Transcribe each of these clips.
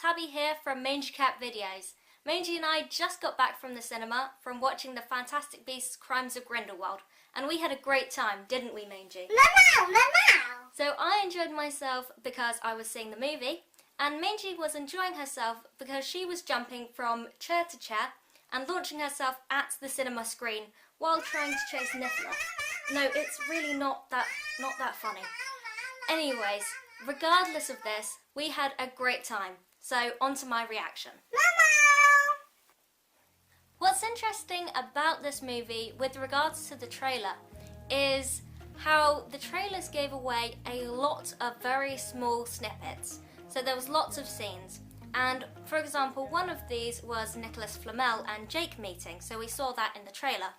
Tabby here from Mangy Videos. Mangy and I just got back from the cinema from watching the Fantastic Beasts Crimes of Grindelwald, and we had a great time, didn't we, Mangy? So I enjoyed myself because I was seeing the movie, and Mangy was enjoying herself because she was jumping from chair to chair and launching herself at the cinema screen while trying to chase Niffler. No, it's really not that funny. Anyways, regardless of this, we had a great time. So, on to my reaction. What's interesting about this movie with regards to the trailer is how the trailers gave away a lot of very small snippets. So there was lots of scenes. And, for example, one of these was Nicholas Flamel and Jake meeting, so we saw that in the trailer.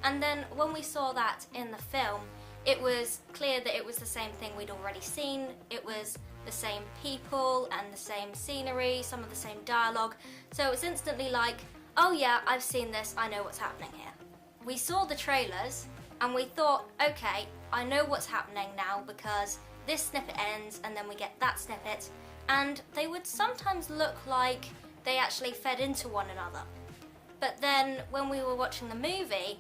And then when we saw that in the film, it was clear that it was the same thing we'd already seen. It was the same people and the same scenery, some of the same dialogue. So it was instantly like, oh yeah, I've seen this, I know what's happening here. We saw the trailers and we thought, okay, I know what's happening now because this snippet ends and then we get that snippet. And they would sometimes look like they actually fed into one another. But then when we were watching the movie,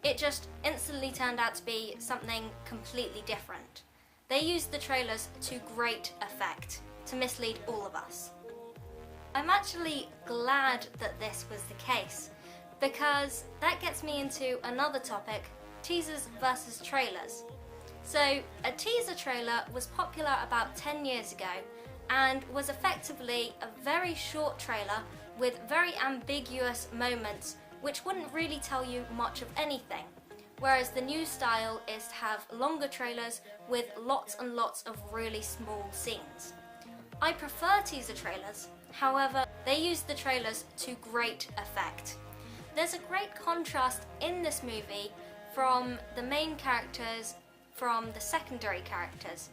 it just instantly turned out to be something completely different. They used the trailers to great effect to mislead all of us. I'm actually glad that this was the case, because that gets me into another topic, teasers versus trailers. So, a teaser trailer was popular about 10 years ago and was effectively a very short trailer with very ambiguous moments which wouldn't really tell you much of anything. Whereas the new style is to have longer trailers with lots and lots of really small scenes. I prefer teaser trailers, however, they use the trailers to great effect. There's a great contrast in this movie from the main characters from the secondary characters.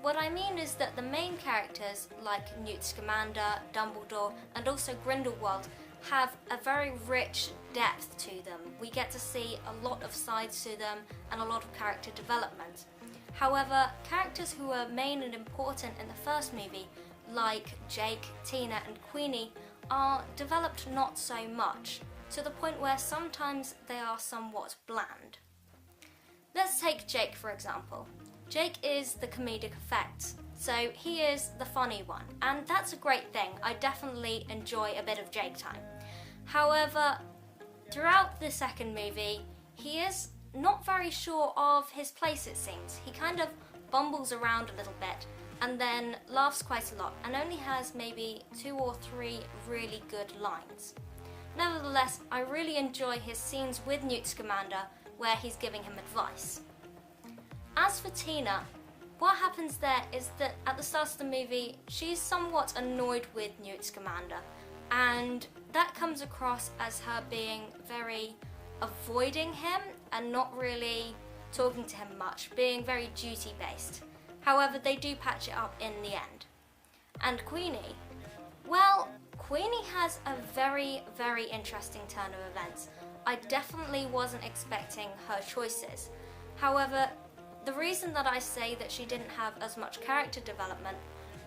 What I mean is that the main characters, like Newt Scamander, Dumbledore, and also Grindelwald, have a very rich depth to them. We get to see a lot of sides to them and a lot of character development. However, characters who are main and important in the first movie, like Jake, Tina and Queenie, are developed not so much, to the point where sometimes they are somewhat bland. Let's take Jake for example. Jake is the comedic effect, so he is the funny one, and that's a great thing. I definitely enjoy a bit of Jake time. However, throughout the second movie, he is not very sure of his place, it seems. He kind of bumbles around a little bit and then laughs quite a lot and only has maybe 2 or 3 really good lines. Nevertheless, I really enjoy his scenes with Newt Scamander where he's giving him advice. As for Tina, what happens there is that at the start of the movie, she's somewhat annoyed with Newt Scamander, and that comes across as her being very avoiding him and not really talking to him much, being very duty-based. However, they do patch it up in the end. And Queenie? Well, Queenie has a very, very interesting turn of events. I definitely wasn't expecting her choices. However, the reason that I say that she didn't have as much character development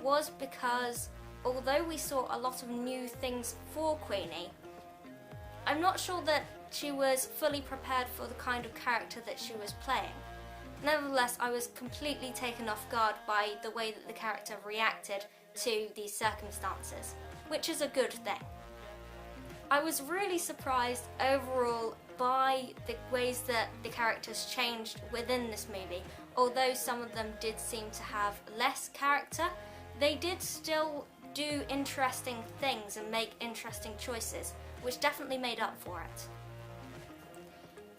was because although we saw a lot of new things for Queenie, I'm not sure that she was fully prepared for the kind of character that she was playing. Nevertheless, I was completely taken off guard by the way that the character reacted to these circumstances, which is a good thing. I was really surprised overall by the ways that the characters changed within this movie. Although some of them did seem to have less character, they did still do interesting things and make interesting choices, which definitely made up for it.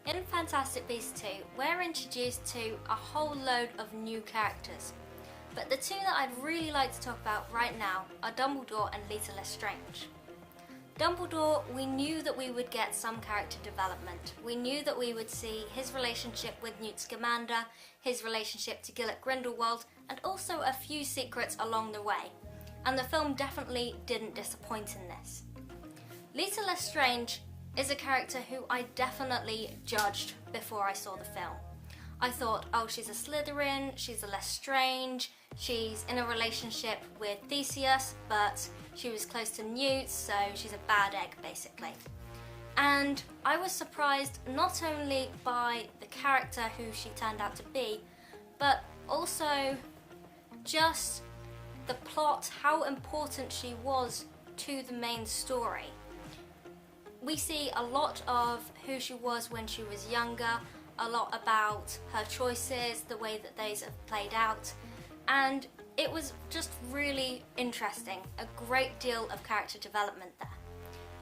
In Fantastic Beasts 2, we're introduced to a whole load of new characters, but the two that I'd really like to talk about right now are Dumbledore and Leta Lestrange. Dumbledore, we knew that we would get some character development. We knew that we would see his relationship with Newt Scamander, his relationship to Gellert Grindelwald, and also a few secrets along the way. And the film definitely didn't disappoint in this. Leta Lestrange is a character who I definitely judged before I saw the film. I thought, oh, she's a Slytherin, she's a Lestrange, she's in a relationship with Theseus, but she was close to Newt, so she's a bad egg, basically. And I was surprised not only by the character who she turned out to be, but also just the plot, how important she was to the main story. We see a lot of who she was when she was younger, a lot about her choices, the way that those have played out, and it was just really interesting, a great deal of character development there.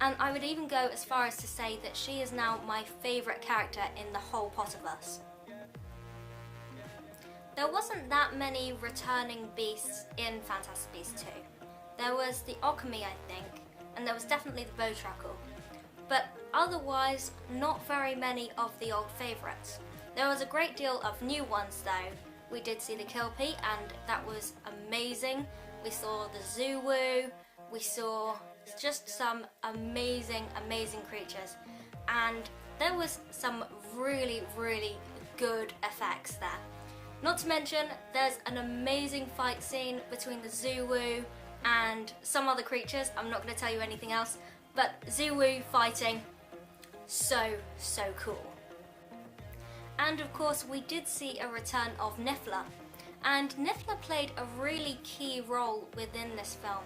And I would even go as far as to say that she is now my favourite character in the whole Potterverse. There wasn't that many returning beasts in Fantastic Beasts 2. There was the Occamy, I think, and there was definitely the Bowtruckle. But otherwise, not very many of the old favourites. There was a great deal of new ones though. We did see the Kilpie, and that was amazing. We saw the Zuwu, we saw just some amazing creatures, and there was some really good effects there. Not to mention, there's an amazing fight scene between the Zuwu and some other creatures. I'm not going to tell you anything else, but Zuwu fighting, so cool. And of course, we did see a return of Niffler, and Niffler played a really key role within this film.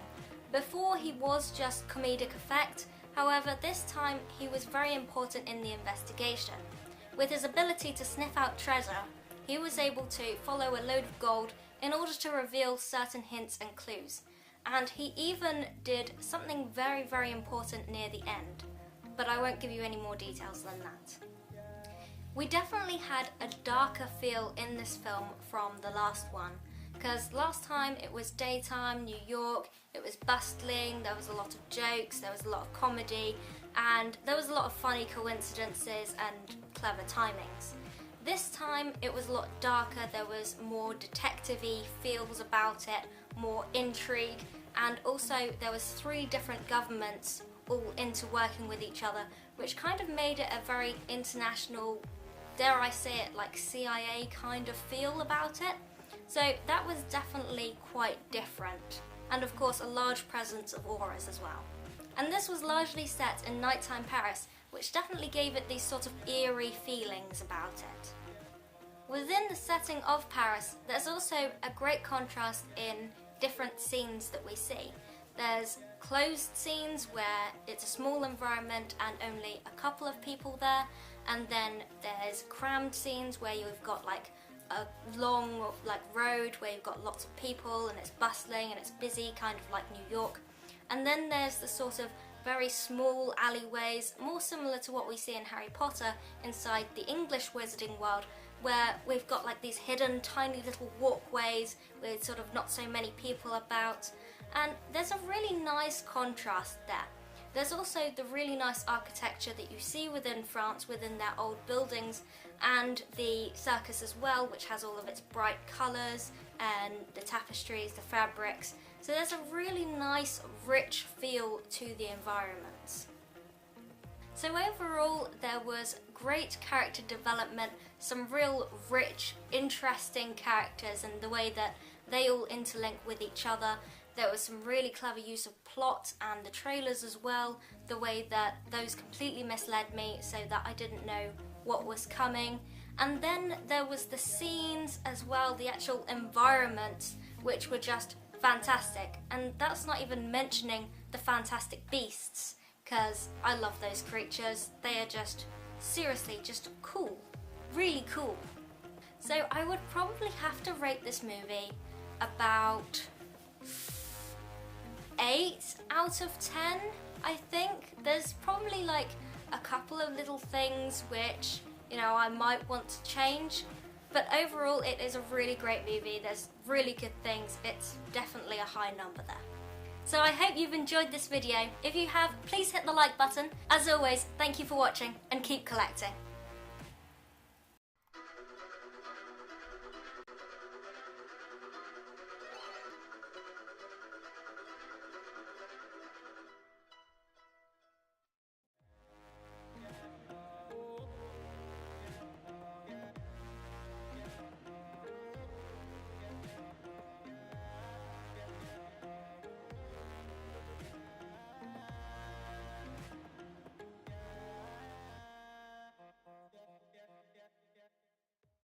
Before, he was just comedic effect, however this time he was very important in the investigation. With his ability to sniff out treasure, he was able to follow a load of gold in order to reveal certain hints and clues. And he even did something very important near the end, but I won't give you any more details than that. We definitely had a darker feel in this film from the last one, because last time it was daytime, New York, it was bustling, there was a lot of jokes, there was a lot of comedy, and there was a lot of funny coincidences and clever timings. This time it was a lot darker, there was more detective-y feels about it, more intrigue, and also there was 3 different governments all interworking with each other, which kind of made it a very international, dare I say it, like CIA kind of feel about it. So that was definitely quite different, and of course a large presence of auras as well. And this was largely set in nighttime Paris, which definitely gave it these sort of eerie feelings about it. Within the setting of Paris, there's also a great contrast in different scenes that we see. There's closed scenes where it's a small environment and only a couple of people there, and then there's crammed scenes where you've got like a long road where you've got lots of people and it's bustling and it's busy, kind of like New York. And then there's the sort of very small alleyways, more similar to what we see in Harry Potter inside the English wizarding world, where we've got like these hidden tiny little walkways with sort of not so many people about, and there's a really nice contrast there. There's also the really nice architecture that you see within France, within their old buildings, and the circus as well, which has all of its bright colours and the tapestries, the fabrics. So there's a really nice, rich feel to the environments. So overall, there was great character development, some real rich, interesting characters and the way that they all interlink with each other. There was some really clever use of plot and the trailers as well, the way that those completely misled me so that I didn't know what was coming. And then there was the scenes as well, the actual environments, which were just fantastic. And that's not even mentioning the Fantastic Beasts, because I love those creatures. They are just, seriously, just cool. Really cool. So I would probably have to rate this movie about 8 out of 10, I think. There's probably like a couple of little things which, you know, I might want to change, but overall it is a really great movie. There's really good things. It's definitely a high number there. So I hope you've enjoyed this video. If you have, please hit the like button. As always, thank you for watching and keep collecting.